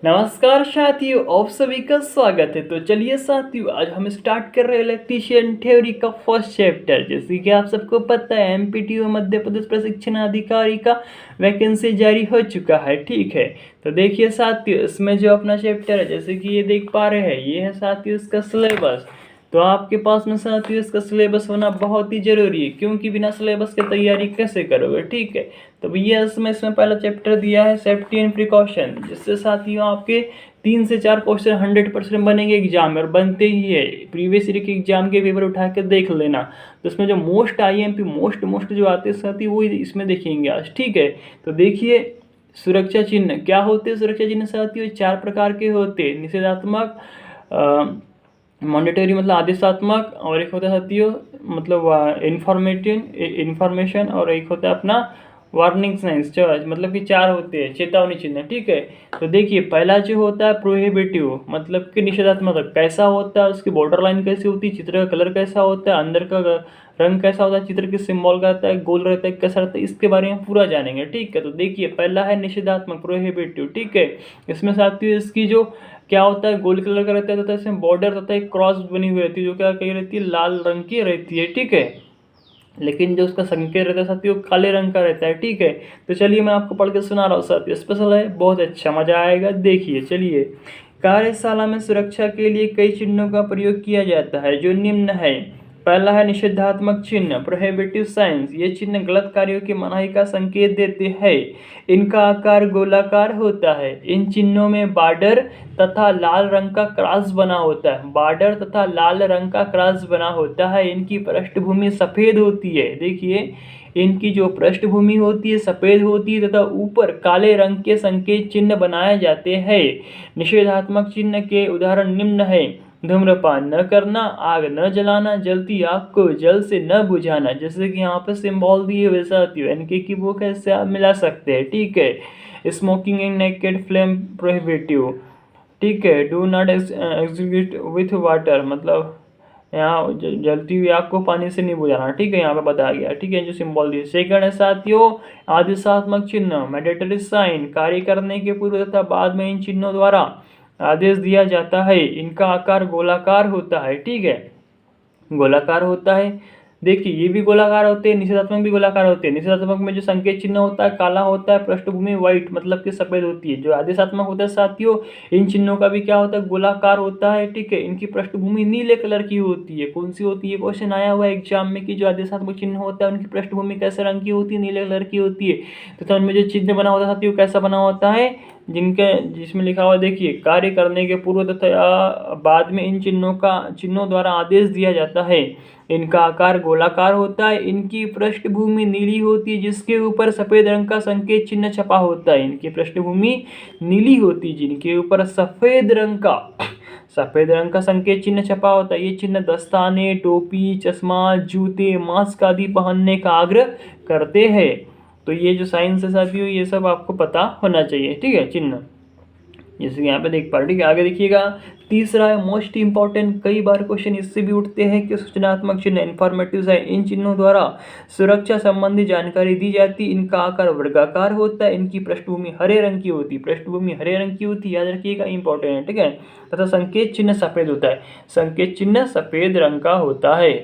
नमस्कार साथियों, आप सभी का स्वागत है। तो चलिए साथियों, आज हम स्टार्ट कर रहे हैं इलेक्ट्रीशियन थ्योरी का फर्स्ट चैप्टर। जैसे कि आप सबको पता है, एमपीटीयू मध्य प्रदेश प्रशिक्षण अधिकारी का वैकेंसी जारी हो चुका है। ठीक है, तो देखिए साथियों, इसमें जो अपना चैप्टर है, जैसे कि ये देख पा रहे हैं, ये है साथियों इसका सिलेबस। तो आपके पास में साथियों इसका सिलेबस होना बहुत ही जरूरी है, क्योंकि बिना सिलेबस की तैयारी कैसे करोगे। ठीक है, तो भैया इसमें पहला चैप्टर दिया है सेफ्टी एंड प्रिकॉशन, जिससे साथियों आपके 3 से 4 क्वेश्चन 100% बनेंगे एग्जाम में, और बनते ही है। प्रीवियस ईयर के एग्जाम के पेपर उठा के देख लेना, तो इसमें जो मोस्ट आईएमपी मोस्ट जो आते हैं साथियों, वो इसमें देखेंगे आज। ठीक है, तो देखिए, सुरक्षा चिन्ह क्या होते हैं। सुरक्षा चिन्ह साथियों 4 प्रकार के होते हैं, निषेधात्मक, मॉनिटरी मतलब आदेशात्मक, और एक होता है साथियों मतलब इंफॉर्मेशन, और एक होता है अपना वार्निंग साइंस। मतलब कि 4 होते हैं चेतावनी चिन्ह। ठीक है, तो देखिए पहला जो होता है प्रोहिबिटिव, मतलब कि निषेधात्मक। कैसा होता है, उसकी बॉर्डर लाइन कैसी होती है, चित्र का कलर कैसा होता है, अंदर का रंग कैसा होता है, चित्र के सिंबल का रहता है, गोल रहता है, कैसा रहता है, इसके बारे में पूरा जानेंगे। ठीक है, तो देखिए पहला है निषेधात्मक प्रोहिबिटिव। ठीक है, इसमें साथियों इसकी जो क्या होता है, गोल्ड कलर का रहता है, तथा इसमें बॉर्डर तथा एक क्रॉस बनी हुई रहती है, जो क्या कही रहती है, लाल रंग की रहती है। ठीक है, लेकिन जो उसका संकेत रहता है साथियों काले रंग का रहता है। ठीक है, तो चलिए मैं आपको पढ़ के सुना रहा हूँ साथियों, स्पेशल है, बहुत अच्छा मजा आएगा। देखिए चलिए, कार्यशाला में सुरक्षा के लिए कई चिन्हों का प्रयोग किया जाता है, जो निम्न है। पहला है निषेधात्मक चिन्ह, प्रोहिबिटिव साइंस। ये चिन्ह गलत कार्यों की मनाही का संकेत देते हैं। इनका आकार गोलाकार होता है। इन चिन्हों में बॉर्डर तथा लाल रंग का क्रॉस बना होता है। बॉर्डर तथा लाल रंग का क्रॉस बना होता है। इनकी पृष्ठभूमि सफेद होती है। देखिए, इनकी जो पृष्ठभूमि होती है सफेद होती है, तथा ऊपर काले रंग के संकेत चिन्ह बनाए जाते हैं। निषेधात्मक चिन्ह के उदाहरण निम्न है। धूम्रपान न करना, आग न जलाना, जलती आग को जल से न बुझाना। जैसे कि यहाँ पे सिंबल दिए हुए साथियों, एनके की बुक है, इससे आप मिला सकते हैं। ठीक है, smoking and naked flame prohibitive. ठीक है, do not execute with water, मतलब यहाँ जलती हुई आग को पानी से नहीं बुझाना। ठीक है, यहाँ पे बताया गया। ठीक है, जो सिंबल दिए। सेकंड है साथियों आदेशात्मक चिन्ह, मैंडेटरी साइन। कार्य करने के पूर्व तथा बाद में इन चिन्हों द्वारा आदेश दिया जाता है। इनका आकार गोलाकार होता है। ठीक है, गोलाकार होता है। देखिए, ये भी गोलाकार होते हैं, निषेधात्मक भी गोलाकार होते हैं। निषेधात्मक में जो संकेत चिन्ह होता है काला होता है, पृष्ठभूमि व्हाइट मतलब कि सफेद होती है। जो आदेशात्मक होता है साथियों, इन चिन्हों का भी क्या होता है, गोलाकार होता है। ठीक है, इनकी पृष्ठभूमि नीले कलर की होती है। कौन सी होती है, क्वेश्चन आया हुआ है एग्जाम में कि जो आदेशात्मक चिन्ह होता है उनकी पृष्ठभूमि कैसे रंग की होती है, नीले कलर की होती है। तथा उनमें जो चिन्ह बना होता है साथियों कैसा बना होता है, जिसमें लिखा हुआ देखिए, कार्य करने के पूर्व तथा बाद में इन चिन्हों द्वारा आदेश दिया जाता है। इनका आकार गोलाकार होता है। इनकी पृष्ठभूमि नीली होती है, जिसके ऊपर सफेद रंग का संकेत चिन्ह छपा होता है। इनकी पृष्ठभूमि नीली होती है, जिनके ऊपर सफेद रंग का संकेत चिन्ह छपा होता है। ये चिन्ह दस्ताने, टोपी, चश्मा, जूते, मास्क आदि पहनने का आग्रह करते हैं। तो ये जो साइंस है साथियों, ये सब आपको पता होना चाहिए। ठीक है, चिन्ह जैसे यहाँ पे देख पा रहे। ठीक है, आगे देखिएगा। तीसरा है मोस्ट इंपॉर्टेंट, कई बार क्वेश्चन इससे भी उठते हैं कि सूचनात्मक चिन्ह, इन्फॉर्मेटिव है। इन चिन्हों द्वारा सुरक्षा संबंधी जानकारी दी जाती। इनका आकार वर्गाकार होता है। इनकी पृष्ठभूमि हरे रंग की होती है। याद रखिएगा, इंपॉर्टेंट है। ठीक है, तथा संकेत चिन्ह सफेद होता है। संकेत चिन्ह सफेद रंग का होता है।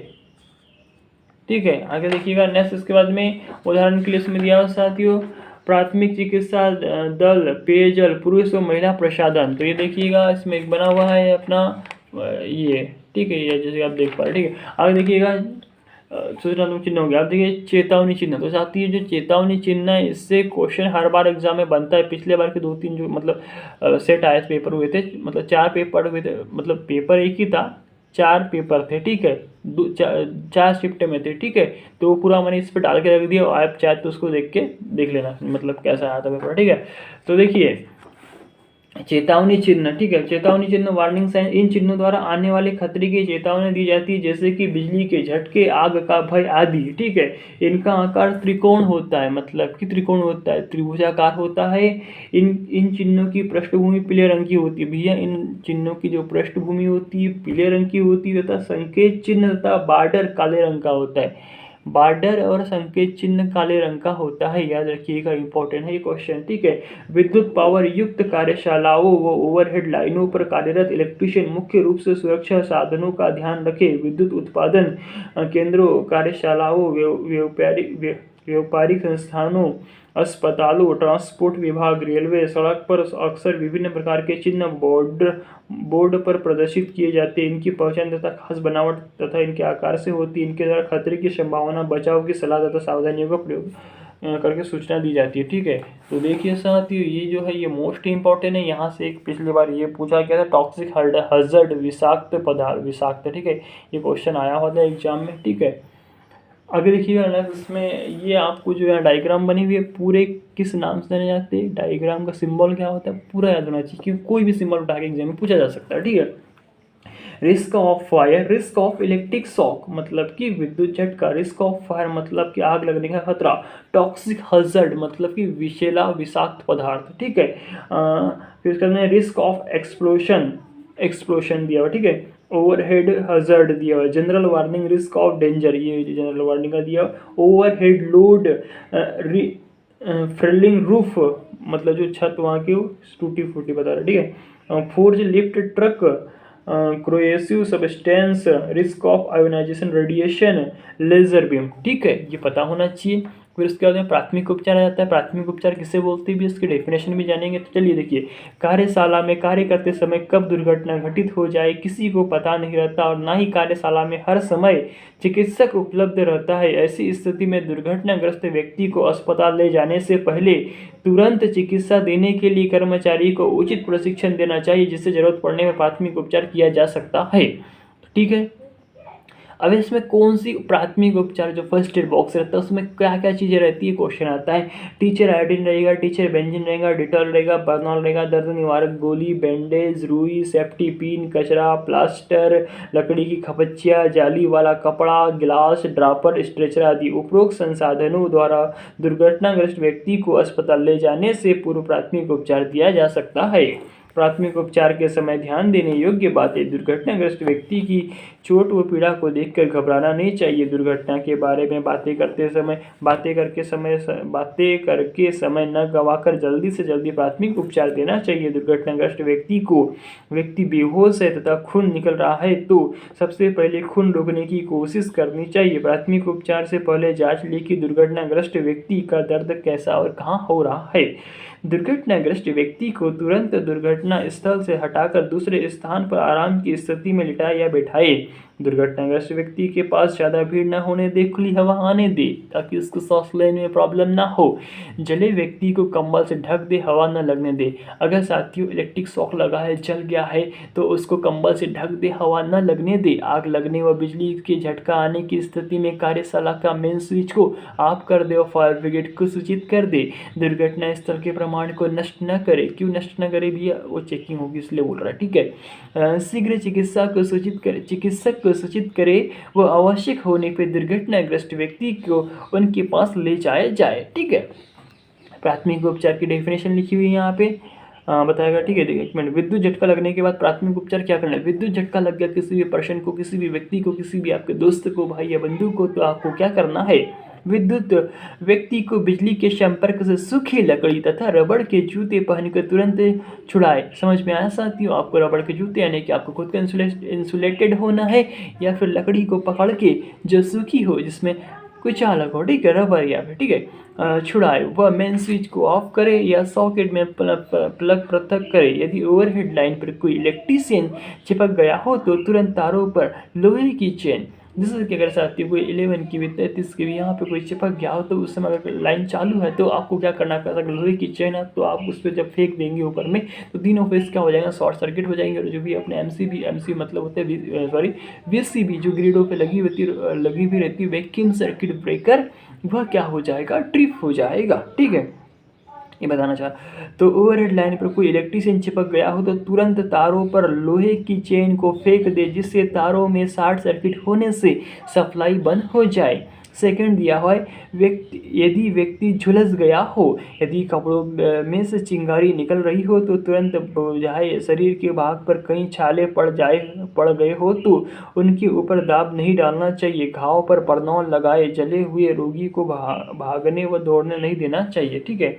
ठीक है, आगे देखिएगा नेक्स्ट। इसके बाद में उदाहरण के लिए इसमें दिया हुआ साथियों, प्राथमिक चिकित्सा दल, पेयजल, पुरुष व महिला प्रसाधन। तो ये देखिएगा, इसमें एक बना हुआ है अपना ये। ठीक है, ये जैसे आप देख पा रहे। ठीक है, आगे देखिएगा सूचनात्मक चिन्ह हो गया। आप देखिए चेतावनी चिन्ह। तो साथ ही जो चेतावनी चिन्ह है, इससे क्वेश्चन हर बार एग्जाम में बनता है। पिछले बार के 2-3 जो मतलब सेट आए पेपर हुए थे, मतलब 4 पेपर हुए थे, मतलब पेपर एक ही था, 4 पेपर थे। ठीक है, 4 शिफ्ट में थे। ठीक है, तो वो पूरा मैंने इस पर डाल के रख दिया, आप चाहे तो उसको देख लेना, मतलब कैसा आया था पेपर। ठीक है, तो देखिए चेतावनी चिन्ह। ठीक है, चेतावनी चिन्ह वार्निंग साइन। इन चिन्हों द्वारा आने वाले खतरे की चेतावनी दी जाती है, जैसे कि बिजली के झटके, आग का भय आदि। ठीक है, इनका आकार त्रिकोण होता है, मतलब कि त्रिकोण होता है, त्रिभुजाकार होता है। इन चिन्हों की पृष्ठभूमि पीले रंग की होती है। भैया, इन चिन्हों की जो पृष्ठभूमि होती है पीले रंग की होती है, तथा संकेत चिन्ह तथा बॉर्डर काले रंग का होता है। बॉर्डर और संकेत चिन्ह काले रंग का होता है, याद रखिएगा, इंपॉर्टेंट है ये क्वेश्चन, ठीक है। विद्युत पावर युक्त कार्यशालाओं व ओवरहेड लाइनों पर कार्यरत इलेक्ट्रीशियन मुख्य रूप से सुरक्षा साधनों का ध्यान रखें। विद्युत उत्पादन केंद्रों, कार्यशालाओं, व्यापारिक संस्थानों, अस्पतालों, ट्रांसपोर्ट विभाग, रेलवे, सड़क पर अक्सर विभिन्न प्रकार के चिन्ह बोर्ड पर प्रदर्शित किए जाते हैं। इनकी पहचान तथा खास बनावट तथा इनके आकार से होती है। इनके द्वारा खतरे की संभावना, बचाव की सलाह तथा सावधानियों का प्रयोग करके सूचना दी जाती है, ठीक है। तो देखिए साथियों, ये जो है ये मोस्ट इंपॉर्टेंट है। यहाँ से एक पिछली बार ये पूछा गया था, टॉक्सिक हज़ार्ड, विषाक्त पदार्थ, विषाक्त, ठीक है, ये क्वेश्चन आया होता है एग्जाम में, ठीक है। आगे देखिएगा नेक्स्ट, इसमें ये आपको जो है डायग्राम बनी हुई है, पूरे किस नाम से जाने जाते हैं, डायग्राम का सिंबल क्या होता है, पूरा याद होना चाहिए, क्योंकि कोई भी सिंबल उठा के एग्जाम में पूछा जा सकता है, ठीक है। Risk of fire, risk of electric shock मतलब कि विद्युत झटका, रिस्क ऑफ फायर मतलब कि आग लगने का खतरा, टॉक्सिक हज़ार्ड मतलब कि विषैला विषाक्त पदार्थ, ठीक है। फिर इसके बाद रिस्क ऑफ एक्सप्लोशन दिया हुआ, ठीक है। ओवरहेड हज़ार्ड दिया हुआ है, general warning, risk of danger, ये जनरल वार्निंग का दिया। ओवरहेड लोड, फ्रिलिंग रूफ मतलब जो छत वहाँ की टूटी फूटी बता रहा है, ठीक है। Forklift truck, corrosive substance, risk of ionization radiation, laser beam, ठीक है, ये पता होना चाहिए। फिर उसके बाद में प्राथमिक उपचार आ जाता है। प्राथमिक उपचार किसे बोलते हैं भी, इसकी डेफिनेशन भी जानेंगे। तो चलिए देखिए, कार्यशाला में कार्य करते समय कब दुर्घटना घटित हो जाए किसी को पता नहीं रहता, और ना ही कार्यशाला में हर समय चिकित्सक उपलब्ध रहता है। ऐसी स्थिति में दुर्घटनाग्रस्त व्यक्ति को अस्पताल ले जाने से पहले तुरंत चिकित्सा देने के लिए कर्मचारी को उचित प्रशिक्षण देना चाहिए, जिससे जरूरत पड़ने में प्राथमिक उपचार किया जा सकता है, ठीक है। अब इसमें कौन सी प्राथमिक उपचार जो फर्स्ट एड बॉक्स रहता है उसमें क्या क्या चीज़ें रहती है, क्वेश्चन आता है। टीचर आयोडीन रहेगा, टीचर बेंजीन रहेगा, डिटॉल रहेगा, बर्नॉल रहेगा, दर्द निवारक गोली, बैंडेज, रुई, सेफ्टी पिन, कचरा, प्लास्टर, लकड़ी की खपच्चियाँ, जाली वाला कपड़ा, गिलास, ड्रापर, स्ट्रेचर आदि। उपरोक्त संसाधनों द्वारा दुर्घटनाग्रस्त व्यक्ति को अस्पताल ले जाने से पूर्व प्राथमिक उपचार दिया जा सकता है। प्राथमिक उपचार के समय ध्यान देने योग्य बातें, दुर्घटनाग्रस्त व्यक्ति की चोट व पीड़ा को देखकर घबराना नहीं चाहिए। दुर्घटना के बारे में बातें करके समय न गंवाकर जल्दी से जल्दी प्राथमिक उपचार देना चाहिए। दुर्घटनाग्रस्त व्यक्ति बेहोश है तथा खून निकल रहा है तो सबसे पहले खून रोकने की कोशिश करनी चाहिए। प्राथमिक उपचार से पहले जांच लें कि दुर्घटनाग्रस्त व्यक्ति का दर्द कैसा और कहाँ हो रहा है। दुर्घटनाग्रस्त व्यक्ति को तुरंत दुर्घटना स्थल से हटाकर दूसरे स्थान पर आराम की स्थिति में लिटाए या बैठाए। दुर्घटनाग्रस्त व्यक्ति के पास ज़्यादा भीड़ न होने दे, खुली हवा आने दे ताकि उसको सांस लेने में प्रॉब्लम ना हो। जले व्यक्ति को कंबल से ढक दे, हवा न लगने दे। अगर साथियों इलेक्ट्रिक शॉक लगा है, जल गया है तो उसको कंबल से ढक दे, हवा न लगने दे। आग लगने व बिजली के झटका आने की स्थिति में कार्यशाला का मेन स्विच को ऑफ कर दे और फायर ब्रिगेड को सूचित कर दे। दुर्घटना स्थल के प्रमाण को नष्ट न करे। क्यों नष्ट न करे भैया, वो चेकिंग होगी इसलिए बोल रहा है, ठीक है। शीघ्र चिकित्सक को सूचित करे वो आवश्यक होने पर दुर्घटनाग्रस्त व्यक्ति को उनके पास ले जाया जाए, ठीक है। प्राथमिक उपचार की डेफिनेशन लिखी हुई है यहाँ पे, बताएगा, ठीक है। देखिए एक मिनट, विद्युत झटका लगने के बाद प्राथमिक उपचार क्या करना है। विद्युत झटका लग गया किसी भी पर्सन को, किसी भी व्यक्ति को, किसी भी आपके दोस्त को, भाई या बंधु को, तो आपको क्या करना है। विद्युत व्यक्ति को बिजली के संपर्क से सूखी लकड़ी तथा रबड़ के जूते पहनकर तुरंत छुड़ाए। समझ में आया साथियों, आपको रबड़ के जूते यानी कि आपको खुद का इंसुलेटेड होना है, या फिर लकड़ी को पकड़ के जो सूखी हो जिसमें कुछ अलग हो, ठीक है, रबर या फिर, ठीक है, छुड़ाए। वह मेन स्विच को ऑफ करे या सॉकेट में प्लग पृथक करे। यदि ओवरहेड लाइन पर कोई इलेक्ट्रीशियन चिपक गया हो तो तुरंत तारों पर लोहे की चेन, जैसे कि अगर साथियों कोई 11 की भी 33 की भी यहाँ पे कोई चिपक गया हो तो उस समय अगर लाइन चालू है तो आपको क्या करना है, अगर लोहे की चेन है तो आप उस पर जब फेंक देंगे ऊपर में तो तीनों फेस क्या हो जाएगा, शॉर्ट सर्किट हो जाएंगे। और जो भी अपने एमसी मतलब होते हैं, सॉरी वीसीबी जो ग्रिडों पे लगी भी रहती है वैक्यूम सर्किट ब्रेकर, वह क्या हो जाएगा, ट्रिप हो जाएगा, ठीक है, ये बताना चाह। तो ओवरहेड लाइन पर कोई इलेक्ट्रीशियन चिपक गया हो तो तुरंत तारों पर लोहे की चेन को फेंक दे, जिससे तारों में शॉर्ट सर्किट होने से सप्लाई बंद हो जाए। सेकंड दिया हुआ है यदि व्यक्ति झुलस गया हो, यदि कपड़ों में से चिंगारी निकल रही हो तो तुरंत बुझाए, शरीर के भाग पर कहीं छाले पड़ गए हो तो उनके ऊपर दाब नहीं डालना चाहिए, घाव पर परनौल लगाए, जले हुए रोगी को भागने व दौड़ने नहीं देना चाहिए। ठीक है।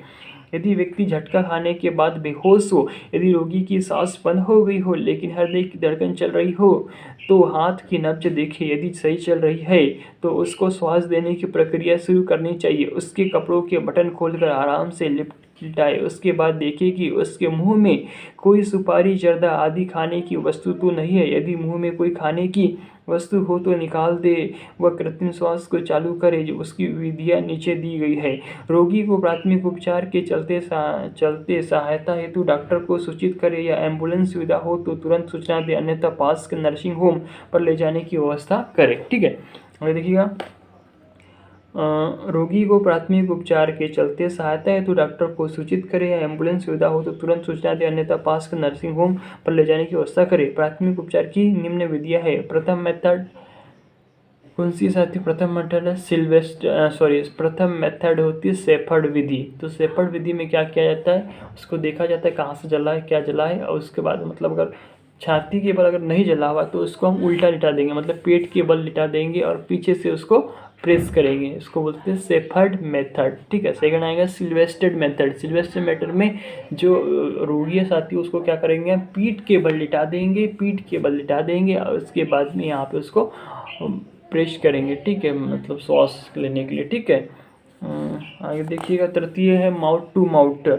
यदि व्यक्ति झटका खाने के बाद बेहोश हो, यदि रोगी की सांस बंद हो गई हो लेकिन हृदय की धड़कन चल रही हो तो हाथ की नब्ज देखें, यदि सही चल रही है तो उसको श्वास देने की प्रक्रिया शुरू करनी चाहिए। उसके कपड़ों के बटन खोलकर आराम से लिटाए, उसके बाद देखें कि उसके मुंह में कोई सुपारी, जर्दा आदि खाने की वस्तु तो नहीं है। यदि मुंह में कोई खाने की वस्तु हो तो निकाल दे व कृत्रिम श्वास को चालू करे, जो उसकी विधियाँ नीचे दी गई है। रोगी को प्राथमिक उपचार के चलते सहायता हेतु डॉक्टर को सूचित करे या एम्बुलेंस सुविधा हो तो तुरंत सूचना दे, अन्यथा पास के नर्सिंग होम पर ले जाने की व्यवस्था करे। ठीक है। और देखिएगा, रोगी को प्राथमिक उपचार के चलते सहायता हेतु डॉक्टर को सूचित करे या एम्बुलेंस सुविधा हो तो तुरंत सूचना दे, अन्यथा पास के नर्सिंग होम पर ले जाने की व्यवस्था करे। प्राथमिक उपचार की निम्न विधियाँ है। प्रथम मेथड कौन सी साथी? प्रथम मेथड है प्रथम मेथड होती है शेफर्ड विधि। तो शेफर्ड विधि में क्या किया जाता है, उसको देखा जाता है कहाँ से जला है, क्या जला है, और उसके बाद मतलब अगर छाती के बल अगर नहीं जला हुआ तो उसको हम उल्टा लिटा देंगे, मतलब पेट के बल लिटा देंगे और पीछे से उसको प्रेस करेंगे, इसको बोलते हैं शेफर्ड मेथड। ठीक है। सेकंड आएगा सिल्वेस्टेड मेथड। सिल्वेस्टेड मेथड में जो रोगी है साथी उसको क्या करेंगे, पीठ के बल लिटा देंगे और उसके बाद में यहाँ पे उसको प्रेस करेंगे। ठीक है, मतलब श्वास लेने के लिए। ठीक है। आगे देखिएगा, तृतीय है माउथ टू माउथ।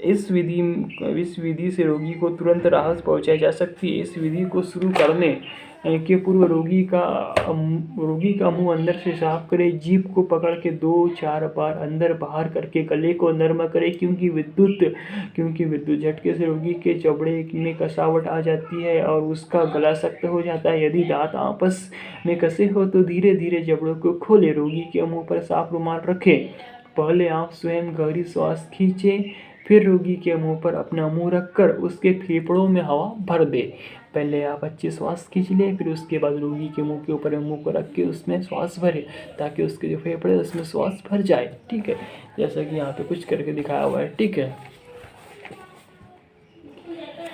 इस विधि से रोगी को तुरंत राहत पहुंचाई जा सकती है। इस विधि को शुरू करने के पूर्व रोगी का मुंह अंदर से साफ करे, जीभ को पकड़ के 2-4 बार अंदर बाहर करके गले को नर्म करे, क्योंकि विद्युत झटके से रोगी के चमड़े में कसावट आ जाती है और उसका गला सख्त हो जाता है। यदि दांत आपस में कसे हो तो धीरे धीरे जबड़ों को खोले, रोगी के मुंह पर साफ रुमाल रखें। पहले आप स्वयं गहरी श्वास खींचे, फिर रोगी के मुंह पर अपना मुंह रखकर उसके फेफड़ों में हवा भर दे। पहले आप अच्छी श्वास खींच लें, फिर उसके बाद रोगी के मुंह के ऊपर मुंह को रख के उसमें श्वास भरे, ताकि उसके जो फेफड़े उसमें श्वास भर जाए। ठीक है, जैसा कि यहाँ पे कुछ करके दिखाया हुआ है। ठीक है।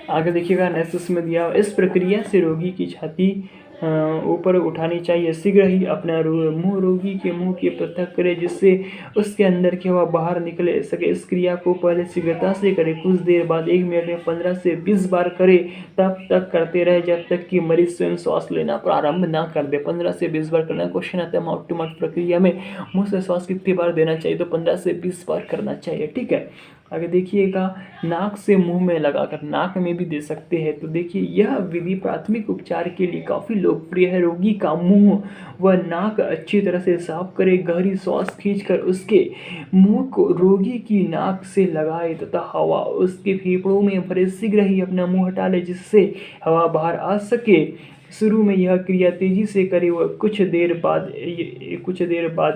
आगे देखिएगा, नेक्स्ट इसमें दिया हुआ, इस प्रक्रिया से रोगी की छाती ऊपर उठानी चाहिए। शीघ्र ही अपना मुंह रोगी के मुंह की पृथक करे, जिससे उसके अंदर की हवा बाहर निकले सके। इस क्रिया को पहले शीघ्रता से करे, कुछ देर बाद 1 मिनट में 15 से 20 बार करे, तब तक करते रहे जब तक कि मरीज स्वयं श्वास लेना प्रारंभ ना कर दे। 15 से 20 बार करना। क्वेश्चन आता है माउथ टू माउथ प्रक्रिया में मुंह से श्वास कितनी बार देना चाहिए, तो 15 से 20 बार करना चाहिए। ठीक है। आगे देखिएगा, नाक से मुंह में लगाकर, नाक में भी दे सकते हैं। तो देखिए, यह विधि प्राथमिक उपचार के लिए काफ़ी लोकप्रिय है। रोगी का मुंह व नाक अच्छी तरह से साफ करे, गहरी श्वास खींचकर उसके मुंह को रोगी की नाक से लगाए तथा हवा उसके फेफड़ों में भरे। शीघ्र ही अपना मुंह हटा ले, जिससे हवा बाहर आ सके। शुरू में यह क्रिया तेजी से करे व कुछ देर बाद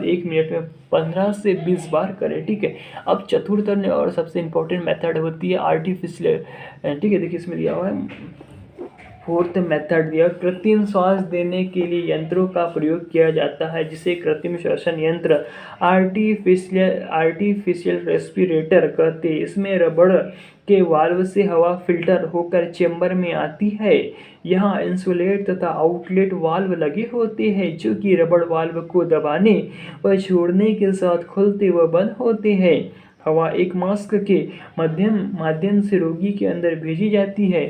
1 मिनट में 15 से 20 बार करे। ठीक है। अब चतुर्थ और सबसे इम्पोर्टेंट मेथड होती है आर्टिफिशियल। ठीक है, देखिए इसमें दिया हुआ है फोर्थ मेथड दिया, कृत्रिम श्वास देने के लिए यंत्रों का प्रयोग किया जाता है, जिसे कृत्रिम श्वसन यंत्र आर्टिफिशियल रेस्पिरेटर कहते हैं। इसमें रबड़ के वाल्व से हवा फिल्टर होकर चेंबर में आती है। यहाँ इंसुलेट तथा आउटलेट वाल्व लगे होते हैं, जो कि रबड़ वाल्व को दबाने व छोड़ने के साथ खुलते व बंद होते हैं। हवा एक मास्क के माध्यम से रोगी के अंदर भेजी जाती है।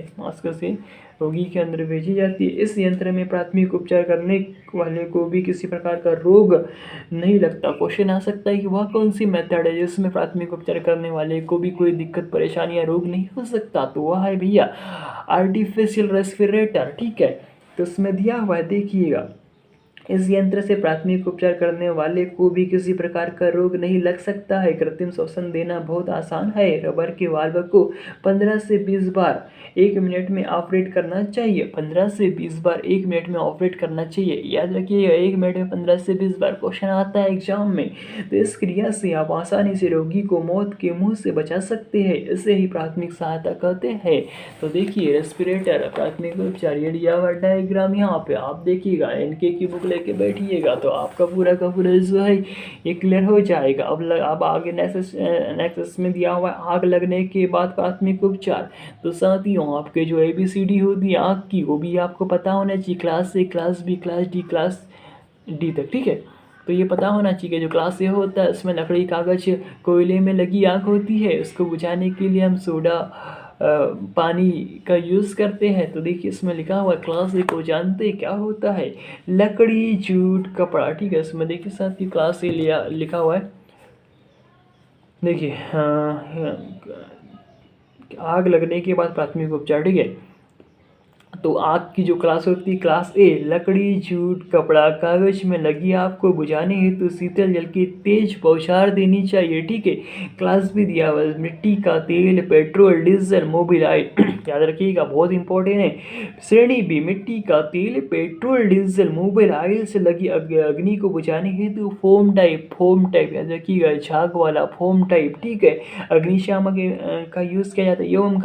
इस यंत्र में प्राथमिक उपचार करने वाले को भी किसी प्रकार का रोग नहीं लगता। क्वेश्चन आ सकता है कि वह कौन सी मेथड है जिसमें प्राथमिक उपचार करने वाले को भी कोई दिक्कत, परेशानी या रोग नहीं हो सकता, तो वह है भैया आर्टिफिशियल रेस्पिरेटर। ठीक है। तो इसमें दिया हुआ है, देखिएगा, इस यंत्र से प्राथमिक उपचार करने वाले को भी किसी प्रकार का रोग नहीं लग सकता है। कृत्रिम श्वसन देना बहुत आसान है। रबर के वाल्व को 15 से 20 बार 1 मिनट में ऑपरेट करना चाहिए। 15 से 20 बार 1 मिनट में ऑपरेट करना चाहिए। याद रखिएगा, 1 मिनट में 15 से 20 बार क्वेश्चन आता है एग्जाम में। तो इस क्रिया से आप आसानी से रोगी को मौत के मुंह से बचा सकते हैं। इसे ही प्राथमिक सहायता कहते हैं। तो देखिए, रेस्पिरेटर प्राथमिक उपचार, ये दिया हुआ डायग्राम यहाँ पे आप देखिएगा, इनके की बुक लेके बैठिएगा तो आपका पूरा का पूरा जो है ये क्लियर हो जाएगा। अब आगे नेक्स्ट इसमें दिया हुआ है आग लगने के बाद प्राथमिक उपचार। तो साथियों आपके जो ABCD होती है आग की वो भी आपको पता होना चाहिए, class A, class B, class D, class D तक, ठीक है। तो ये पता होना चाहिए जो क्लास A होता है उसमें लकड़ी, कागज, कोयले में लगी आग होती है, उसको बुझाने के लिए हम सोडा पानी का यूज़ करते हैं। तो देखिए इसमें लिखा हुआ है क्लास A को जानते क्या होता है, लकड़ी, जूट, कपड़ा, ठीक है। इसमें देखिए साथ ही क्लास A लिखा हुआ है। देखिए आग लगने के बाद प्राथमिक उपचार, ठीक है। तो आग की जो क्लास होती है क्लास A, लकड़ी, जूट, कपड़ा, कागज में लगी आग को बुझाने हेतु शीतल जल की तेज बौछार देनी चाहिए, ठीक है। क्लास B दिया हुआ है मिट्टी का तेल, पेट्रोल, डीजल, मोबिल ऑयल याद रखिएगा बहुत इंपॉर्टेंट है। श्रेणी B, मिट्टी का तेल, पेट्रोल, डीजल, मोबिल ऑयल से लगी अग्नि को बुझाने हेतु फोम टाइप याद रखिएगा, झाग वाला फोम टाइप, ठीक है। अग्निशामक का यूज़ किया जाता है एवं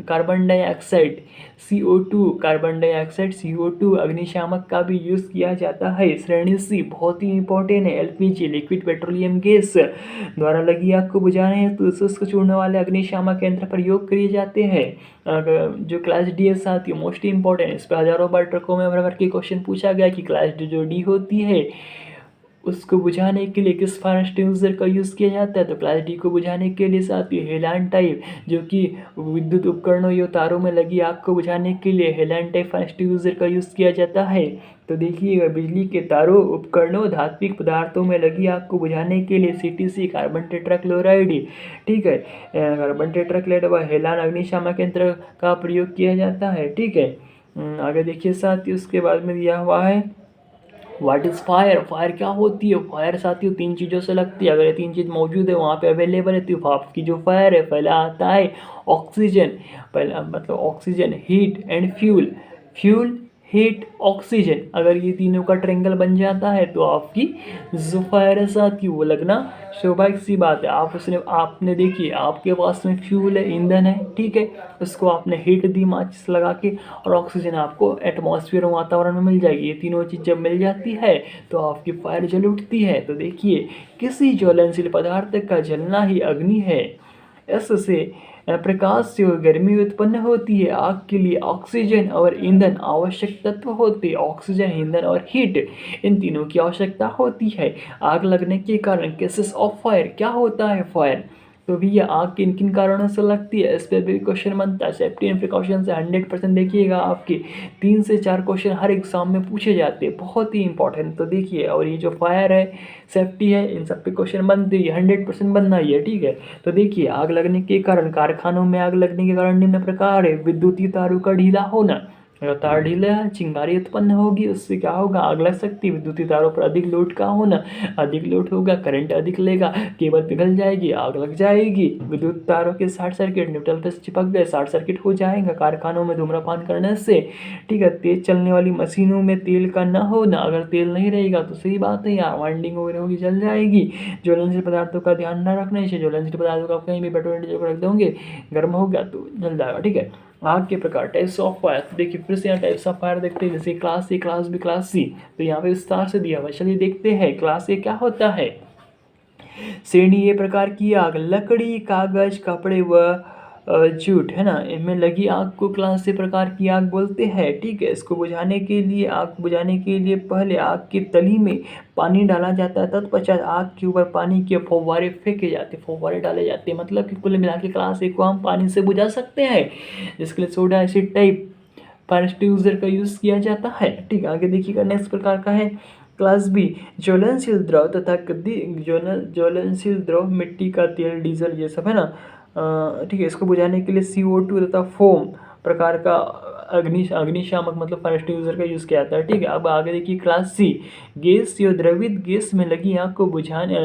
carbon dioxide CO2 carbon dioxide CO2 अग्निशामक का भी यूज़ किया जाता है। श्रेणी C बहुत ही इंपॉर्टेंट है, LPG लिक्विड पेट्रोलियम गैस द्वारा लगी आग को बुझाने हेतु शुष्क चूर्ण वाले अग्निशामक यंत्र प्रयोग किए जाते हैं। जो क्लास D है साथियों मोस्ट इंपॉर्टेंट, इस पर हजारों बार ट्रकों में भर के क्वेश्चन पूछा गया कि क्लास जो D होती है उसको बुझाने के लिए किस फायर एक्सटिंग्विशर का यूज़ किया जाता है। तो क्लास D को बुझाने के लिए साथियों हेलान टाइप, जो कि विद्युत उपकरणों या तारों में लगी आग को बुझाने के लिए हेलान टाइप फायर एक्सटिंग्विशर का यूज़ किया जाता है। तो देखिएगा बिजली के तारों, उपकरणों, धात्विक पदार्थों में लगी आग को बुझाने के लिए CTC कार्बन टेट्राक्लोराइड, ठीक है, कार्बन टेट्राक्लोराइड व हेलान अग्निशामक यंत्र का प्रयोग किया जाता है, ठीक है। आगे देखिए साथियों उसके बाद में दिया हुआ है व्हाट इज़ फायर। फायर क्या होती है। फायर साथियों 3 चीज़ों से लगती है, अगर ये 3 चीज़ मौजूद है वहाँ पे अवेलेबल है तो आपकी जो फायर है पहला आता है ऑक्सीजन, पहला मतलब oxygen, heat and fuel, heat, oxygen, अगर ये तीनों का ट्रेंगल बन जाता है तो आपकी जो फायर है साथी वो लगना स्वाभाविक सी बात है। आपने देखिए आपके पास में फ्यूल है, ईंधन है, ठीक है, उसको आपने हीट दी माचिस लगा के, और ऑक्सीजन आपको एटमॉस्फेयर वातावरण में मिल जाएगी। ये तीनों चीज़ जब मिल जाती है तो आपकी फायर जल उठती है। तो देखिए किसी ज्वलनशील पदार्थ का जलना ही अग्नि है। इससे प्रकाश से गर्मी उत्पन्न होती है। आग के लिए ऑक्सीजन और ईंधन आवश्यक तत्व होते हैं। ऑक्सीजन, ईंधन और हीट इन तीनों की आवश्यकता होती है। आग लगने के कारण केसेस ऑफ फायर, क्या होता है फायर, तो भैया आग किन किन कारणों से लगती है इस पर भी क्वेश्चन बनता है। सेफ्टी एंड प्रिकॉशन से 100% देखिएगा आपके 3 से 4 क्वेश्चन हर एग्जाम में पूछे जाते हैं, बहुत ही इंपॉर्टेंट। तो देखिए और ये जो फायर है, सेफ्टी है, इन सब पे क्वेश्चन बनते हैं, 100% बनना ही है, ठीक है। तो देखिए आग लगने के कारण, कारखानों में आग लगने के कारण निम्न प्रकार है। विद्युतीय तारों का ढीला होना, अगर तार ढीला है चिंगारी उत्पन्न होगी, उससे क्या होगा आग लग सकती है। विद्युतीय तारों पर अधिक लोड का होना, अधिक लोड होगा करंट अधिक लेगा, केबल पिघल जाएगी, आग लग जाएगी। विद्युत तारों के शॉर्ट सर्किट, न्यूट्रल पे चिपक गए, शॉर्ट सर्किट हो जाएगा। कारखानों में धूम्रपान करने से, ठीक है। तेज चलने वाली मशीनों में तेल का न होना, अगर तेल नहीं रहेगा तो सही बात है यार वाइंडिंग वगैरह होगी जल जाएगी। ज्वलनशील पदार्थों का ध्यान न रखना चाहिए। ज्वलनशील पदार्थों का कहीं भी पेट्रोल डीजल को रख दोगे गर्म हो गया तो जल जाएगा, ठीक है। आग के प्रकार, टाइप्स ऑफ फायर, तो देखिए फिर से यहाँ टाइप्स ऑफ फायर देखते हैं, जैसे class A, class B, class C. तो यहाँ पे विस्तार से दिया हुआ है, चलिए देखते हैं क्लास ए क्या होता है। श्रेणी ए प्रकार की आग, लकड़ी, कागज, कपड़े व जूट, है ना, इनमें लगी आग को क्लास ए प्रकार की आग बोलते हैं, ठीक है। इसको बुझाने के लिए, आग बुझाने के लिए पहले आग की तली में पानी डाला जाता है, तत्पश्चात आग के ऊपर पानी के फव्वारे फेंके जाते, फव्वारे डाले जाते हैं। मतलब कि कुल मिला के क्लास ए को हम पानी से बुझा सकते हैं, जिसके लिए soda acid type fire extinguisher का यूज़ किया जाता है, ठीक है। आगे देखिएगा नेक्स्ट प्रकार का है क्लास बी, ज्वलनशील द्रव तथा ज्वलनशील द्रव, मिट्टी का तेल, डीजल, ये सब है ना, ठीक है। इसको बुझाने के लिए CO2 तथा फोम प्रकार का अग्निशामक मतलब फायर एक्सटिंग्विशर का यूज़ किया जाता है, ठीक है। अब आगे देखिए क्लास सी, गैस या द्रवित गैस में लगी आग को बुझाने,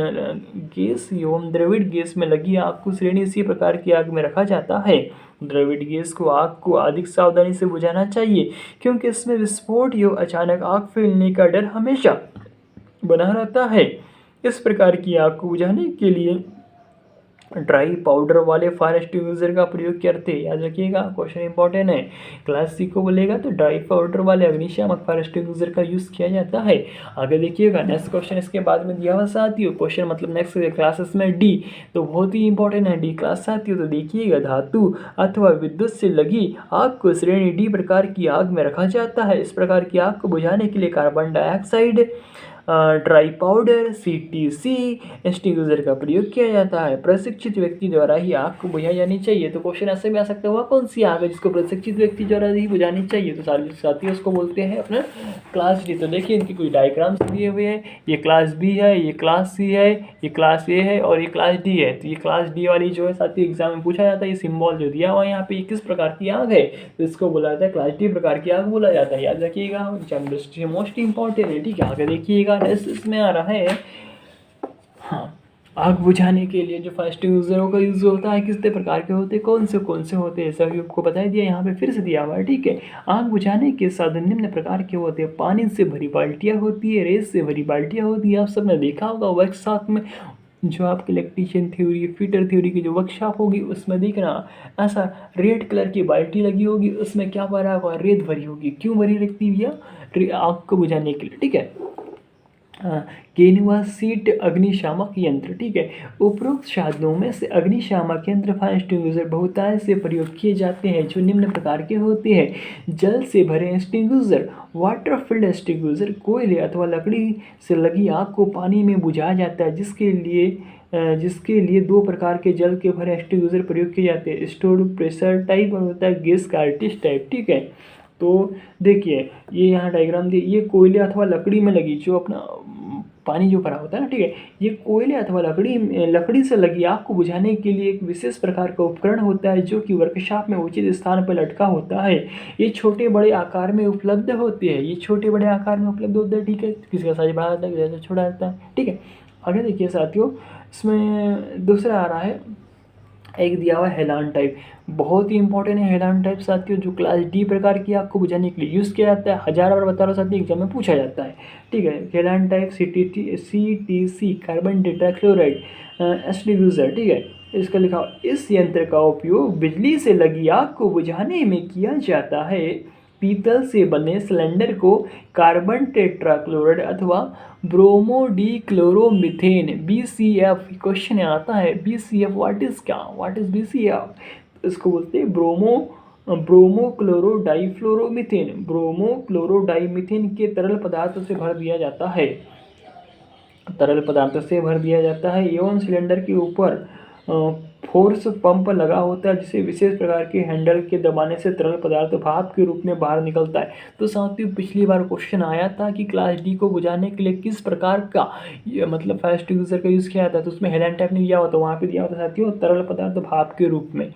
गैस एवं द्रवित गैस में लगी आग को श्रेणी सी प्रकार की आग में रखा जाता है। द्रवित गैस को आग को अधिक सावधानी से बुझाना चाहिए, क्योंकि इसमें विस्फोट या अचानक आग फैलने का डर हमेशा बना रहता है। इस प्रकार की आग को बुझाने के लिए ड्राई पाउडर वाले फायर एक्सटिंग्विशर का प्रयोग करते हैं, याद रखिएगा, क्वेश्चन इंपॉर्टेंट है। क्लास सी को बोलेगा तो ड्राई पाउडर वाले अग्निशामक फायर एक्सटिंग्विशर का यूज़ किया जाता है। आगे देखिएगा नेक्स्ट क्वेश्चन इसके बाद में दिया हुआ साथियों, क्वेश्चन मतलब नेक्स्ट क्लासेस में डी, तो बहुत ही इंपॉर्टेंट है डी क्लास साथियों। तो देखिएगा, धातु अथवा विद्युत से लगी आग को श्रेणी डी प्रकार की आग में रखा जाता है। इस प्रकार की आग को बुझाने के लिए carbon dioxide, dry powder, CTC extinguisher का प्रयोग किया जाता है। प्रशिक्षित व्यक्ति द्वारा ही आग को बुझाई जानी चाहिए। तो क्वेश्चन ऐसे में आ सकता हुआ कौन सी आग है जिसको प्रशिक्षित व्यक्ति द्वारा ही बुझानी चाहिए, तो साथियों उसको बोलते हैं अपना क्लास डी। तो देखिए इनकी कुछ डायग्राम्स दिए हुए हैं, ये क्लास बी है, ये क्लास सी है, ये क्लास ए है और ये क्लास डी है। तो ये क्लास डी वाली जो है साथियों एग्जाम में पूछा जाता है, ये सिंबल जो दिया हुआ है यहाँ पे, ये किस प्रकार की आग है, तो इसको बोला जाता है क्लास डी प्रकार की आग बोला जाता है, याद रखिएगा, एग्जाम दृष्टि से मोस्ट इंपॉर्टेंट है। ठीक है, आगे देखिएगा इसमें आ रहा है, हाँ, आग बुझाने के लिए जो फायर एक्सटिंग्विशरों का यूज़ होता है कितने प्रकार के होते हैं, कौन से होते हैं, सभी आपको बता दिया, यहाँ पे फिर से दिया हुआ है। ठीक है, आग बुझाने के साधन निम्न प्रकार के होते हैं। पानी से भरी बाल्टियाँ होती है, रेत से भरी बाल्टियाँ होती है। आप सबने देखा होगा वर्कशॉप में, जो आपके इलेक्ट्रीशियन थ्योरी, फिटर थ्योरी की जो वर्कशॉप होगी उसमें देखना ऐसा रेड कलर की बाल्टी लगी होगी, उसमें क्या भरा होगा, रेत भरी होगी। क्यों भरी रखती भैया, आग को बुझाने के लिए। ठीक है, केनुआ सीट अग्निशामक यंत्र। ठीक है, उपरोक्त साधनों में से अग्निशामक यंत्र फायर एक्सटिंग्विशर बहुतायत से प्रयोग किए जाते हैं, जो निम्न प्रकार के होते हैं। जल से भरे एक्सटिंग्विशर, वाटर फिल्ड एक्सटिंग्विशर, कोयले अथवा लकड़ी से लगी आग को पानी में बुझाया जाता है, जिसके लिए दो प्रकार के जल के भरे एक्सटिंग्विशर प्रयोग किए जाते हैं, स्टोर्ड प्रेशर टाइप और होता है गैस कार्टिस टाइप। ठीक है, तो देखिए ये यहाँ डायग्राम दिए, ये कोयले अथवा लकड़ी में लगी जो अपना पानी जो भरा होता है ना, ठीक है, ये कोयले अथवा लकड़ी से लगी आग को बुझाने के लिए एक विशेष प्रकार का उपकरण होता है, जो कि वर्कशॉप में उचित स्थान पर लटका होता है। ये छोटे बड़े आकार में उपलब्ध होते हैं, ठीक है, किसी का साइज बड़ा होता है, जैसे छोटा होता है। ठीक है, आगे देखिए साथियों, इसमें दूसरा आ रहा है, एक दिया हुआ हेलान टाइप, बहुत ही इंपॉर्टेंट है हेलान टाइप साथियों, जो क्लास डी प्रकार की आग को बुझाने के लिए यूज़ किया जाता है। 1000 बार बता रहा हूँ साथियों, एग्जाम में पूछा जाता है। ठीक है, halon type CTC carbon tetrachloride extinguisher. ठीक है, इसका लिखा, इस यंत्र का उपयोग बिजली से लगी आग को बुझाने में किया जाता है। पीतल से बने सिलेंडर को कार्बन टेट्राक्लोराइड अथवा ब्रोमोडिक्लोरोमीथेन BCF, क्वेश्चन आता है BCF व्हाट इज BCF, इसको बोलते हैं ब्रोमोक्लोरोडाइफ्लोरोमीथेन के तरल पदार्थ से भर दिया जाता है एवं सिलेंडर के ऊपर फोर्स पंप लगा होता है, जिसे विशेष प्रकार के हैंडल के दबाने से तरल पदार्थ भाप के रूप में बाहर निकलता है। तो साथियों पिछली बार क्वेश्चन आया था कि क्लास डी को बुझाने के लिए किस प्रकार का मतलब फायर एक्सटिंग्विशर का यूज़ किया जाता है, तो उसमें हेलान टाइप नहीं दिया हुआ, तो वहाँ पे दिया होता साथियों तरल पदार्थ भाप के रूप में।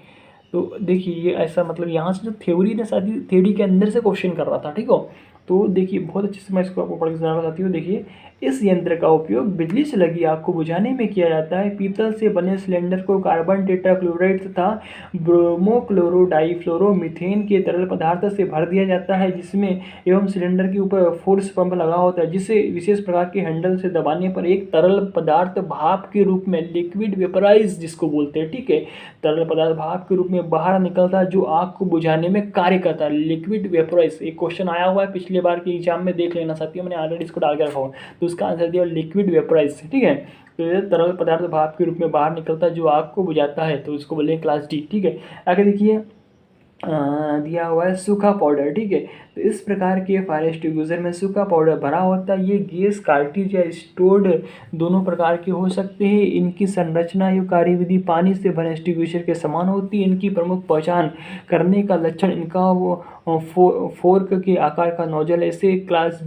तो देखिए ये ऐसा मतलब यहाँ से जो थ्योरी ने साथी थ्योरी के अंदर से क्वेश्चन कर रहा था। ठीक हो, तो देखिए बहुत अच्छे से मैं इसको आपको पढ़ के सुनाना चाहती हूँ। देखिए, इस यंत्र का उपयोग बिजली से लगी आग को बुझाने में किया जाता है। पीतल से बने सिलेंडर को कार्बन टेट्राक्लोराइड तथा ब्रोमोक्लोरोडाइफ्लोरोमीथेन के तरल पदार्थ से भर दिया जाता है, जिसमें एवं सिलेंडर के ऊपर फोर्स पंप लगा होता है, जिसे विशेष प्रकार के हैंडल से दबाने पर एक तरल पदार्थ भाप के रूप में लिक्विड वेपराइज जिसको बोलते हैं। ठीक है, तरल पदार्थ भाप के रूप में बाहर निकलता है, जो आग को बुझाने में कार्य करता है, लिक्विड वेपराइज। एक क्वेश्चन आया हुआ है पिछले बार के एग्जाम में, देख लेना साथियों, मैंने ऑलरेडी इसको डाल के रखा हुआ, तो उसका आंसर दिया लिक्विड वेपराइज। ठीक है, तो ये तरल पदार्थ भाप के रूप में बाहर निकलता है जो आग को बुझाता है, तो इसको बोलेंगे क्लास डी। ठीक है, आगे देखिए दिया हुआ है सूखा पाउडर। ठीक है, तो इस प्रकार के फायर एक्सटिंग्विशर में सूखा पाउडर भरा होता है। ये गैस कार्टिज या स्टोर्ड दोनों प्रकार के हो सकते हैं। इनकी संरचना या कार्यविधि पानी से भरे एक्सटिंग्विशर के समान होती है। इनकी प्रमुख पहचान करने का लक्षण इनका वो फोर्क के आकार का नोजल, ऐसे क्लास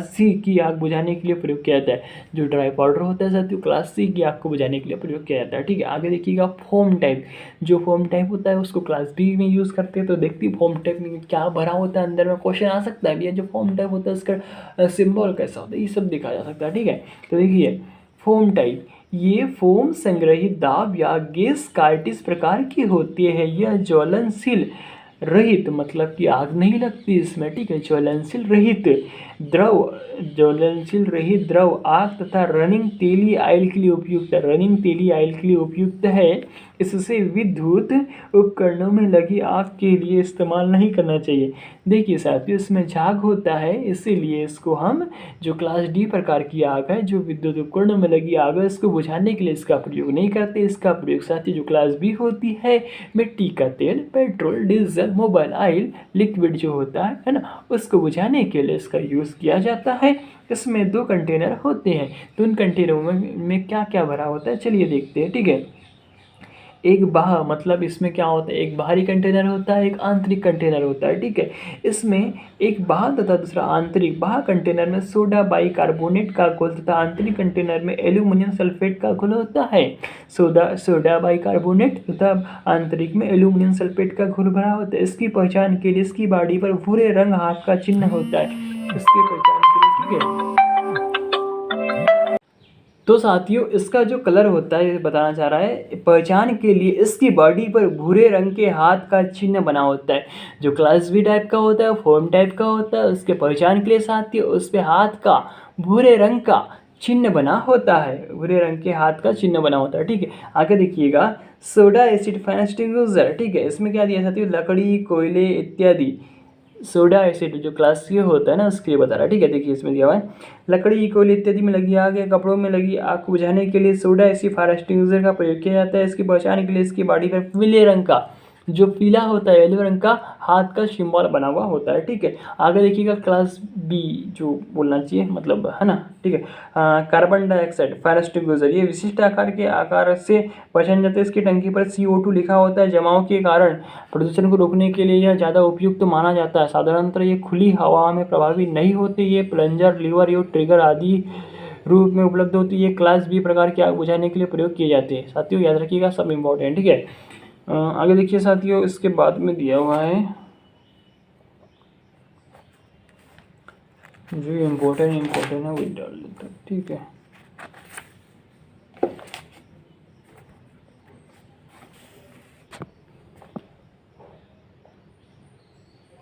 सी की आग बुझाने के लिए प्रयोग किया जाता है। जो ड्राई पाउडर होता है साथियों, क्लास सी की आग को बुझाने के लिए प्रयोग किया जाता है। ठीक है, आगे देखिएगा फोम टाइप, जो फोम टाइप होता है उसको क्लास बी में यूज़ करते हैं। तो देखते हैं फोम टाइप में क्या भरा होता है, अंदर में क्वेश्चन आ सकता है भैया जो फोम टाइप होता है उसका सिंबल कैसा होता है, ये सब देखा जा सकता है। ठीक है, तो देखिए फोम टाइप, ये फोम संग्रहित दाब या गैस कार्टिस प्रकार की होती है। यह ज्वलनशील रहित मतलब कि आग नहीं लगती इसमें, ठीक है। ज्वलनशील रहित द्रव, ज्वलनशील रहित द्रव आग तथा रनिंग तेली आयल के लिए उपयुक्त है। रनिंग तेली आयल के लिए उपयुक्त है। इससे विद्युत उपकरणों में लगी आग के लिए इस्तेमाल नहीं करना चाहिए। देखिए साथियों, इसमें झाग होता है, इसीलिए इसको हम जो क्लास डी प्रकार की आग है, जो विद्युत उपकरणों में लगी आग है, इसको बुझाने के लिए इसका प्रयोग नहीं करते। इसका प्रयोग साथियों जो क्लास बी होती है, मिट्टी का तेल, petrol, diesel, mobile oil, liquid जो होता है ना, उसको बुझाने के लिए इसका यूज़ किया जाता है। इसमें 2 कंटेनर होते हैं, तो उन कंटेनरों में क्या क्या भरा होता है चलिए देखते हैं, ठीक है। एक बाह मतलब इसमें क्या होता है, एक बाहरी कंटेनर होता है, एक आंतरिक कंटेनर होता है, ठीक है। इसमें एक बाह तथा दूसरा आंतरिक। बाह कंटेनर में सोडा बाइकार्बोनेट का घोल तथा आंतरिक कंटेनर में एल्यूमिनियम सल्फेट का घोल होता है। सोडा बाइकार्बोनेट तथा आंतरिक में एल्यूमिनियम सल्फेट का घोल भरा होता है। इसकी पहचान के लिए इसकी बॉडी पर भूरे रंग हाथ का चिन्ह होता है, इसकी पहचान के लिए, ठीक है। तो साथियों इसका जो कलर होता है, ये बताना चाह रहा है, पहचान के लिए इसकी बॉडी पर भूरे रंग के हाथ का चिन्ह बना होता है। जो क्लास बी टाइप का होता है, फॉर्म टाइप का होता है, उसके पहचान के लिए साथियों उस पे हाथ का भूरे रंग का चिन्ह बना होता है, भूरे रंग के हाथ का चिन्ह बना होता है, ठीक है। आगे देखिएगा, सोडा एसिड फायर एक्सटिंग्विशर, ठीक है। इसमें क्या दिया साथियों, लकड़ी, कोयले इत्यादि। सोडा एसिड जो क्लास ये होता है ना, उसके लिए बता रहा है, ठीक है। देखिए इसमें दिया हुआ है, लकड़ी, कोयले इत्यादि में लगी आग या कपड़ों में लगी आग को बुझाने के लिए सोडा एसिड फायर एक्सटिंग्विशर का प्रयोग किया जाता है। इसकी पहचान के लिए इसकी बॉडी पर पीले रंग का, जो पीला होता है, येलो रंग का हाथ का सिंबल बना हुआ होता है, ठीक है। आगे देखिएगा, क्लास बी जो बोलना चाहिए मतलब, है ना, ठीक है। कार्बन डाइऑक्साइड फायर एक्सटिंग्विशर, ये विशिष्ट आकार के आकार से पहचान जाता है। इसकी टंकी पर CO2 लिखा होता है। जमाव के कारण प्रदूषण को रोकने के लिए यह ज़्यादा उपयुक्त माना जाता है। साधारणतः ये खुली हवा में प्रभावी नहीं होते। ये प्लंजर, लीवर या ट्रिगर आदि रूप में उपलब्ध होती है। क्लास बी प्रकार की आग बुझाने के लिए प्रयोग किए जाते हैं। साथियों याद रखिएगा, सब इम्पोर्टेंट, ठीक है। आगे देखिए साथियों, इसके बाद में दिया हुआ है जो इम्पोर्टेंट है वो डाल देता है, ठीक है।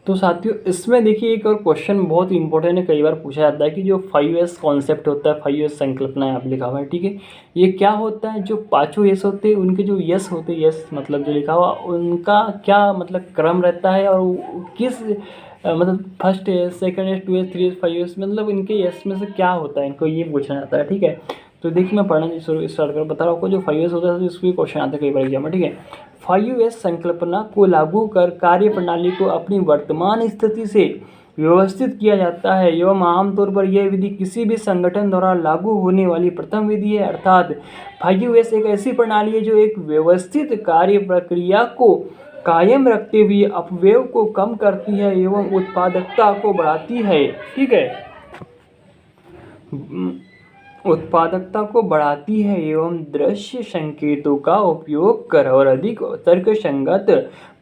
तो साथियों इसमें देखिए एक और क्वेश्चन बहुत इंपॉर्टेंट है, कई बार पूछा जाता है कि जो 5S कॉन्सेप्ट होता है, 5S संकल्पना यहाँ पे लिखा हुआ है, ठीक है। ये क्या होता है, जो पांचों यस होते हैं उनके जो यस होते हैं, यस मतलब जो लिखा हुआ उनका क्या मतलब क्रम रहता है, और किस मतलब first S, second S, 2S, 3S, 5S मतलब इनके यस में से क्या होता है, इनको ये पूछना जाता है, ठीक है। तो देखिए मैं पढ़ना स्टार्ट कर बता रहा हूँ आपको। जो 5S होता है इसको क्वेश्चन आता है कई बार एग्जाम में, ठीक है। 5S संकल्पना को लागू कर कार्य प्रणाली को अपनी वर्तमान स्थिति से व्यवस्थित किया जाता है एवं आमतौर पर यह विधि किसी भी संगठन द्वारा लागू होने वाली प्रथम विधि है। अर्थात 5S एक ऐसी प्रणाली है जो एक व्यवस्थित कार्य प्रक्रिया को कायम रखते हुए अपव्यय को कम करती है एवं उत्पादकता को बढ़ाती है, ठीक है। उत्पादकता को बढ़ाती है एवं दृश्य संकेतों का उपयोग कर और अधिक तर्कसंगत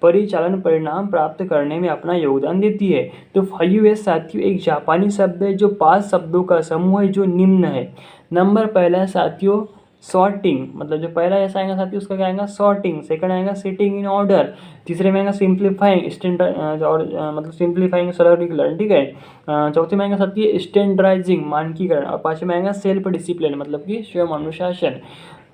परिचालन परिणाम प्राप्त करने में अपना योगदान देती है। तो 5S साथियों एक जापानी शब्द है जो 5 शब्दों का समूह है जो निम्न है। नंबर पहला है साथियों सॉर्टिंग, मतलब जो पहला ऐसा आएगा साथियों उसका क्या आएगा, सॉर्टिंग। सेकंड आएगा सिटिंग इन ऑर्डर। तीसरे में आएगा सिंप्लीफाइंग स्टैंडर्ड और मतलब सिंप्लीफाइंग सरलीकरण, ठीक है। चौथे में आएगा साथियों स्टैंडर्डाइजिंग मानकीकरण, और पांचवें में आएगा सेल्फ डिसिप्लिन मतलब कि स्वयं अनुशासन।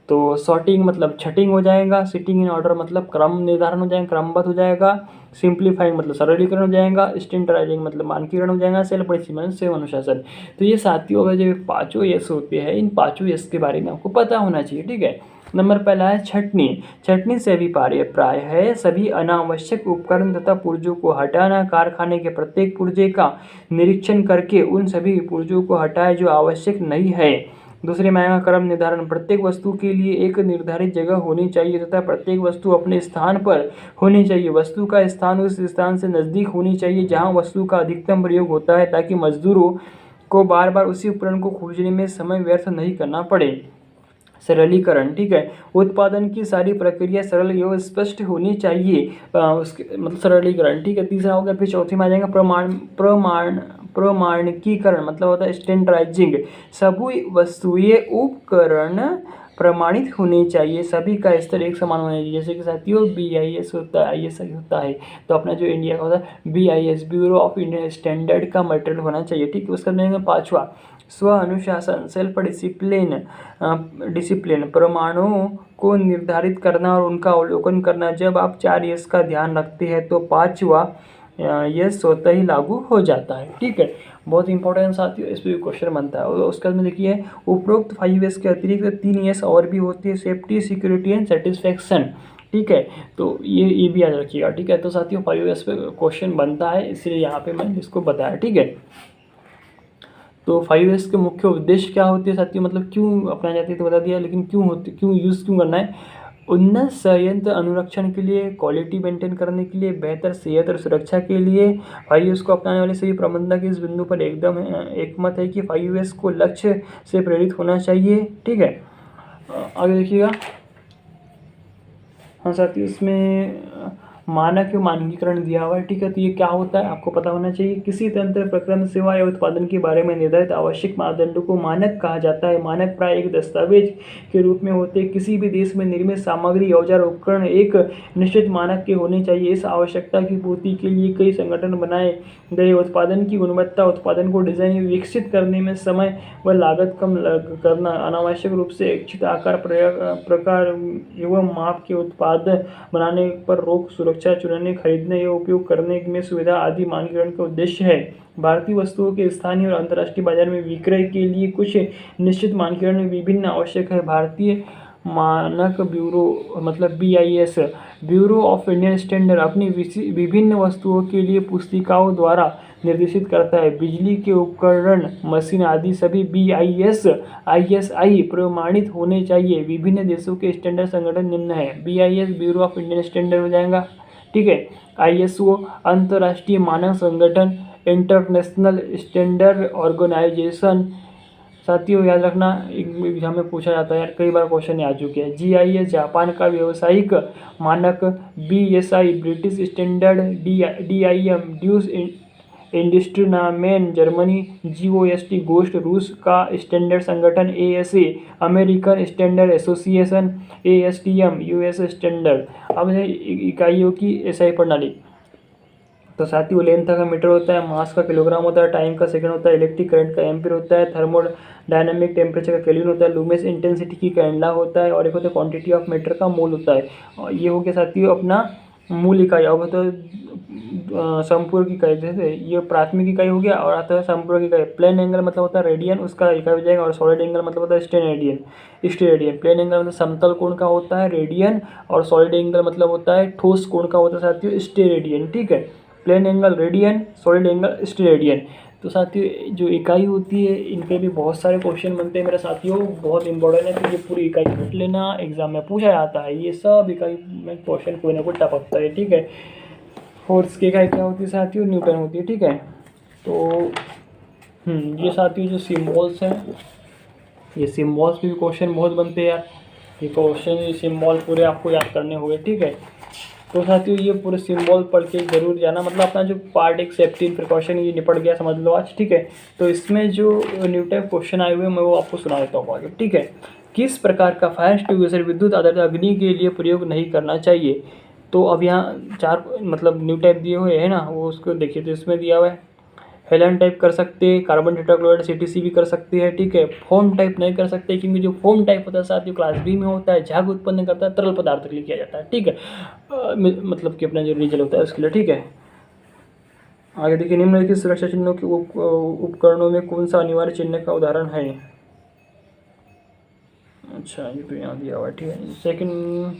तो सॉर्टिंग मतलब छटिंग हो जाएगा, सिटिंग इन ऑर्डर मतलब क्रम निर्धारण हो जाएगा, क्रमबद्ध हो जाएगा, सिंप्लीफाइंग मतलब सरलीकरण हो जाएगा, स्टैंडर्डाइजिंग मतलब मानकीकरण हो जाएगा, सेल्फ डिसिप्लिन स्वयं अनुशासन। तो ये साथियों अगर जो पाँचों यस होते हैं, इन पाँचों यस के बारे में आपको पता होना चाहिए, ठीक है। नंबर पहला है छटनी। छटनी से अभिप्राय प्राय है सभी अनावश्यक उपकरण तथा पुर्जों को हटाना। कारखाने के प्रत्येक पुर्जे का निरीक्षण करके उन सभी पुर्जों को हटाए जो आवश्यक नहीं है। दूसरे में आएगा क्रम निर्धारण। प्रत्येक वस्तु के लिए एक निर्धारित जगह होनी चाहिए तथा प्रत्येक वस्तु अपने स्थान पर होनी चाहिए। वस्तु का स्थान उस स्थान से नज़दीक होनी चाहिए जहां वस्तु का अधिकतम प्रयोग होता है, ताकि मजदूरों को बार बार उसी उपकरण को खोजने में समय व्यर्थ नहीं करना पड़े। सरलीकरण, ठीक है। उत्पादन की सारी प्रक्रिया सरल एवं स्पष्ट होनी चाहिए, उसके मतलब सरलीकरण, ठीक है। तीसरा हो गया, फिर चौथे में आ जाएगा प्रमाणीकरण मतलब होता है स्टैंडर्डाइजिंग। सभी वस्तुएं उपकरण प्रमाणित होने चाहिए, सभी का स्तर एक समान होना चाहिए। जैसे कि साथियों BIS होता है, ISI होता है, तो अपना जो इंडिया का होता है BIS, bureau of Indian standard का मटेरियल होना चाहिए। ठीक है, उसका नेम 5वां स्व अनुशासन, सेल्फ डिसिप्लिन, प्रमाणों को निर्धारित करना और उनका अवलोकन करना। जब आप 4 यस का ध्यान रखते हैं तो 5वां ये स्वतः ही लागू हो जाता है। ठीक है, बहुत इंपॉर्टेंट साथियों, इस पर भी क्वेश्चन बनता है। और उसके बाद में देखिए उपरोक्त 5 यस के अतिरिक्त 3 यस और भी होती है, सेफ्टी, सिक्योरिटी एंड सेटिस्फेक्शन। ठीक है, तो ये भी याद रखिएगा। ठीक है, तो साथियों 5 यस पे क्वेश्चन बनता है, इसलिए यहाँ पे मैंने इसको बताया। ठीक है, तो 5 यस के मुख्य उद्देश्य क्या होते हैं साथियों, मतलब क्यों अपनाए जाते हैं तो बता दिया, लेकिन क्यों होते, क्यों यूज़ क्यों करना है। उन्नत संयंत्र अनुरक्षण के लिए, क्वालिटी मेंटेन करने के लिए, बेहतर सेहत और सुरक्षा के लिए 5 यस को अपनाने वाले सभी प्रबंधक इस बिंदु पर एकदम एकमत है कि 5 यस को लक्ष्य से प्रेरित होना चाहिए। ठीक है, आगे देखिएगा। हाँ साथियों, इसमें मानक मानकीकरण दिया हुआ है। ठीक है, तो ये क्या होता है आपको पता होना चाहिए। किसी तंत्र, प्रक्रम, सेवा या उत्पादन के बारे में निर्धारित आवश्यक मानदंडों को मानक कहा जाता है। मानक प्राय एक दस्तावेज के रूप में होते हैं। किसी भी देश में निर्मित सामग्री, औजार, उपकरण एक निश्चित मानक के होने चाहिए। इस आवश्यकता की पूर्ति के लिए कई संगठन बनाए गए। उत्पादन की गुणवत्ता, उत्पादन को डिजाइन विकसित करने में समय व लागत कम करना, अनावश्यक रूप से इच्छित आकार, प्रकार एवं माप के उत्पाद बनाने पर रोक, सुरक्षा, चुनने, खरीदने या उपयोग करने में सुविधा आदि मानकीकरण का उद्देश्य है। भारतीय वस्तुओं के स्थानीय और अंतर्राष्ट्रीय बाजार में विक्रय के लिए कुछ निश्चित मानकीकरण विभिन्न आवश्यक है। भारतीय मानक ब्यूरो मतलब BIS, bureau of Indian standard, अपनी विभिन्न वस्तुओं के लिए पुस्तिकाओं द्वारा निर्देशित करता है। बिजली के उपकरण, मशीन आदि सभी BIS, ISI प्रमाणित होने चाहिए। विभिन्न देशों के स्टैंडर्ड संगठन निम्न है। BIS bureau of Indian standard हो जाएगा। ठीक है, ISO अंतर्राष्ट्रीय मानक संगठन, इंटरनेशनल स्टैंडर्ड ऑर्गेनाइजेशन। साथियों याद रखना, एग्जाम में पूछा जाता है यार, कई बार क्वेश्चन आ चुके हैं। GIS जापान का व्यावसायिक मानक, BSI ब्रिटिश स्टैंडर्ड, DIM ड्यूस इंडस्ट्रीनामेन जर्मनी, GOST गोस्ट रूस का स्टैंडर्ड संगठन, ASA American standard association, ASTM US standard. अब है इकाइयों की SI प्रणाली। तो साथियों लेंथ का मीटर होता है, मास का किलोग्राम होता है, टाइम का सेकंड होता है, इलेक्ट्रिक करंट का एम्पीयर होता है, थर्मोडायनामिक टेम्परेचर का केल्विन होता है, लुमिनस इंटेंसिटी की कैंडला होता है, और एक होता है क्वांटिटी ऑफ मैटर का मोल होता है। और ये हो गया साथियों अपना मूल इकाई। अब तो संपूरक इकाई, जैसे ये प्राथमिक इकाई हो गया, और आता है संपूरक इकाई। प्लेन एंगल मतलब होता है रेडियन, उसका इकाई हो जाएगा, और सॉलिड एंगल मतलब होता है स्टेरेडियन। प्लेन एंगल मतलब समतल कोण का होता है रेडियन, और सॉलिड एंगल मतलब होता है ठोस कोण का होता है साथियों स्टेरेडियन। ठीक है, plane angle radian, solid angle steradian. तो साथियों जो इकाई होती है इनके भी बहुत सारे क्वेश्चन बनते हैं मेरे साथियों, बहुत इंपॉर्टेंट है। तो ये पूरी इकाई रट लेना, एग्जाम में पूछा जाता है। ये सब इकाई में क्वेश्चन कोई ना कोई टपकता है। ठीक है, फोर्स की इकाई क्या होती है साथियों, न्यूटन होती है। ठीक है, तो ये साथियों जो सिम्बॉल्स हैं, ये सिम्बॉल्स पे भी क्वेश्चन बहुत बनते हैं यार। ये क्वेश्चन सिम्बॉल पूरे आपको याद करने होंगे। ठीक है, तो साथियों ये पूरे सिंबल पढ़ के जरूर जाना, मतलब अपना जो पार्ट एक सेफ्टी प्रिकॉशन ये निपट गया समझ लो आज। ठीक है, तो इसमें जो न्यू टाइप क्वेश्चन आए हुए हैं मैं वो आपको सुना देता हूँ आगे। ठीक है, किस प्रकार का फायर एक्सटिंग्विशर विद्युत आधारित अग्नि के लिए प्रयोग नहीं करना चाहिए। तो अब यहाँ 4 मतलब न्यू टाइप दिए हुए हैं ना, वो उसको देखिए। तो इसमें दिया हुआ है हेलन टाइप कर सकते हैं, कार्बन टेट्राक्लोराइड CTC भी कर सकते हैं। ठीक है, फोम टाइप नहीं कर सकते, क्योंकि जो फोम टाइप होता है साथियों क्लास B में होता है, झाग उत्पन्न करता है, तरल पदार्थ के लिए किया जाता है। ठीक है, मतलब कि अपना जो डीजल होता है उसके लिए। ठीक है, आगे देखिए निम्नलिखित सुरक्षा चिन्हों के उपकरणों में कौन सा अनिवार्य चिन्ह का उदाहरण है। अच्छा ये तो यहाँ दिया हुआ है। ठीक है, सेकंड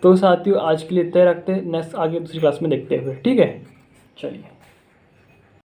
तो साथियों आज के लिए इतना रखते हैं, नेक्स्ट आगे दूसरी क्लास में देखते हुए। ठीक है, चलिए।